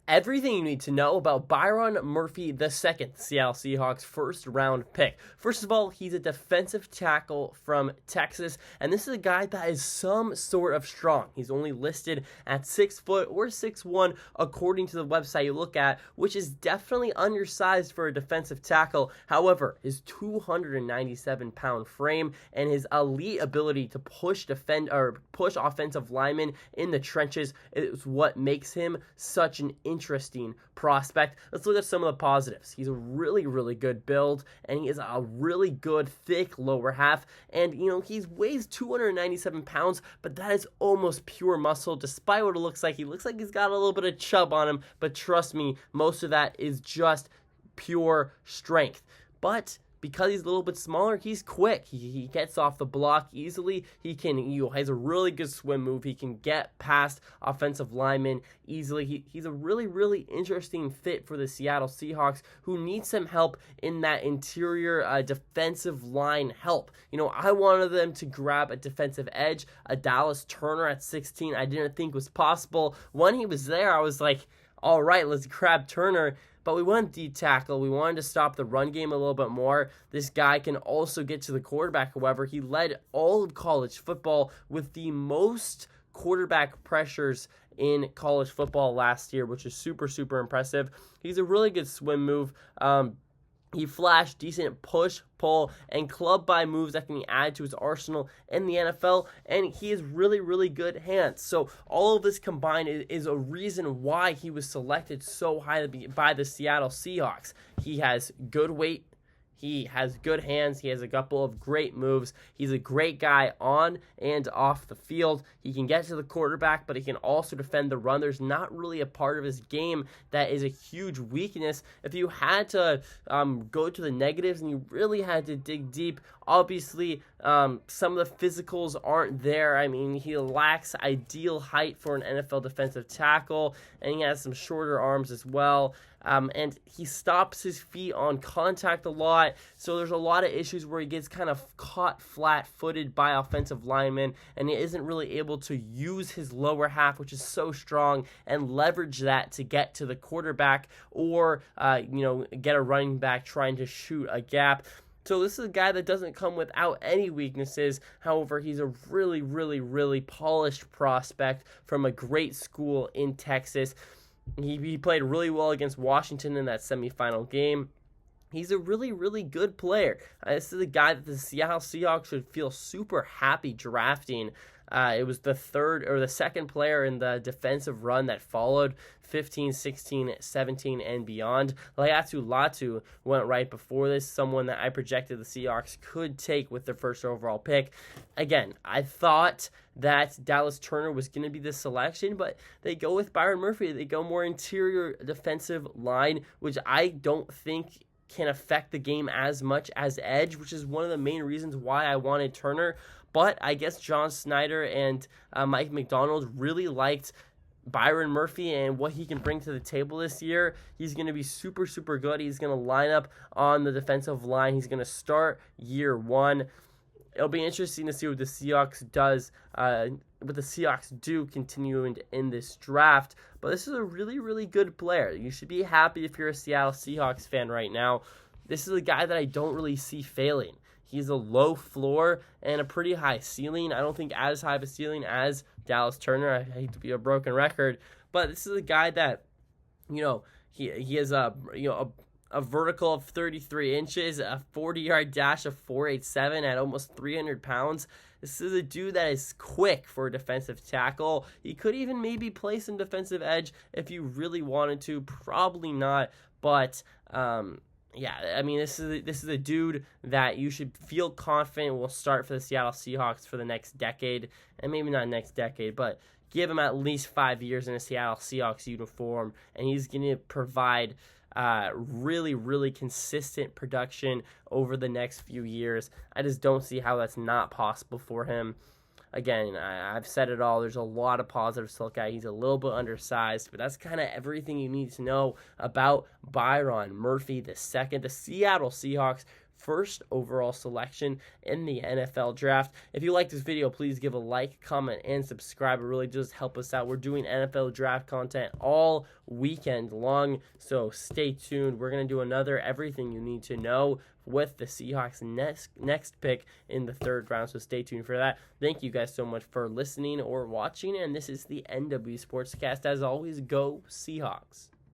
Everything you need to know about BYRON MURPHY II, Seattle Seahawks first-round pick. First of all, he's a defensive tackle from Texas, and this is a guy that is some sort of strong. He's only listed at 6 foot or 6'1", according to the website you look at, which is definitely undersized for a defensive tackle. However, his 297-pound frame and his elite ability to push offensive linemen in the trenches is what makes him such an interesting prospect. Let's look at some of the positives. He's a really, really good build, and he is a really good, thick lower half. And, he weighs 297 pounds, but that is almost pure muscle, despite what it looks like. He looks like he's got a little bit of chub on him, but trust me, most of that is just pure strength. But because he's a little bit smaller, he's quick. He gets off the block easily. He has a really good swim move. He can get past offensive linemen easily. He's a really, really interesting fit for the Seattle Seahawks, who need some help in that interior defensive line help. I wanted them to grab a defensive edge. A Dallas Turner at 16, I didn't think was possible. When he was there, I was like, all right, let's grab Turner. But we wanted D-tackle. We wanted to stop the run game a little bit more. This guy can also get to the quarterback. However, he led all of college football with the most quarterback pressures in college football last year, which is super, super impressive. He's a really good swim move. He flashed decent push, pull, and club by moves that can be added to his arsenal in the NFL, and he has really, really good hands. So all of this combined is a reason why he was selected so highly by the Seattle Seahawks. He has good weight. He has good hands. He has a couple of great moves. He's a great guy on and off the field. He can get to the quarterback, but he can also defend the run. There's not really a part of his game that is a huge weakness. If you had to go to the negatives and you really had to dig deep, obviously some of the physicals aren't there. I mean, he lacks ideal height for an NFL defensive tackle, and he has some shorter arms as well. And he stops his feet on contact a lot, so there's a lot of issues where he gets kind of caught flat-footed by offensive linemen, and he isn't really able to use his lower half, which is so strong, and leverage that to get to the quarterback or, get a running back trying to shoot a gap. So this is a guy that doesn't come without any weaknesses. However, he's a really, really, really polished prospect from a great school in Texas. He played really well against Washington in that semifinal game. He's a really, really good player. This is a guy that the Seattle Seahawks should feel super happy drafting. It was the second player in the defensive run that followed 15, 16, 17, and beyond. Laiatu Latu went right before this, someone that I projected the Seahawks could take with their first overall pick. Again, I thought that Dallas Turner was going to be the selection, but they go with BYRON Murphy. They go more interior defensive line, which I don't think can affect the game as much as edge, which is one of the main reasons why I wanted Turner. But I guess John Snyder and Mike McDonald really liked BYRON Murphy and what he can bring to the table this year. He's going to be super, super good. He's going to line up on the defensive line. He's going to start year one. It'll be interesting to see what the Seahawks do continuing in this draft. But this is a really, really good player. You should be happy if you're a Seattle Seahawks fan right now. This is a guy that I don't really see failing. He's a low floor and a pretty high ceiling. I don't think as high of a ceiling as Dallas Turner. I hate to be a broken record, but this is a guy that, he has a vertical of 33 inches, a 40-yard dash of 4.87 at almost 300 pounds. This is a dude that is quick for a defensive tackle. He could even maybe play some defensive edge if you really wanted to. Probably not, but this is a dude that you should feel confident will start for the Seattle Seahawks for the next decade, and maybe not next decade, but give him at least 5 years in a Seattle Seahawks uniform, and he's going to provide really, really consistent production over the next few years. I just don't see how that's not possible for him. Again, I've said it all. There's a lot of positives to look at. He's a little bit undersized, but that's kind of everything you need to know about BYRON Murphy II, the Seattle Seahawks first overall selection in the NFL draft. If you like this video, please give a like, comment, and subscribe. It really does help us out. We're doing NFL draft content all weekend long, so stay tuned. We're going to do another Everything You Need to Know with the Seahawks next pick in the 3rd round, so stay tuned for that. Thank you guys so much for listening or watching, and this is the NW Sportscast. As always, go Seahawks.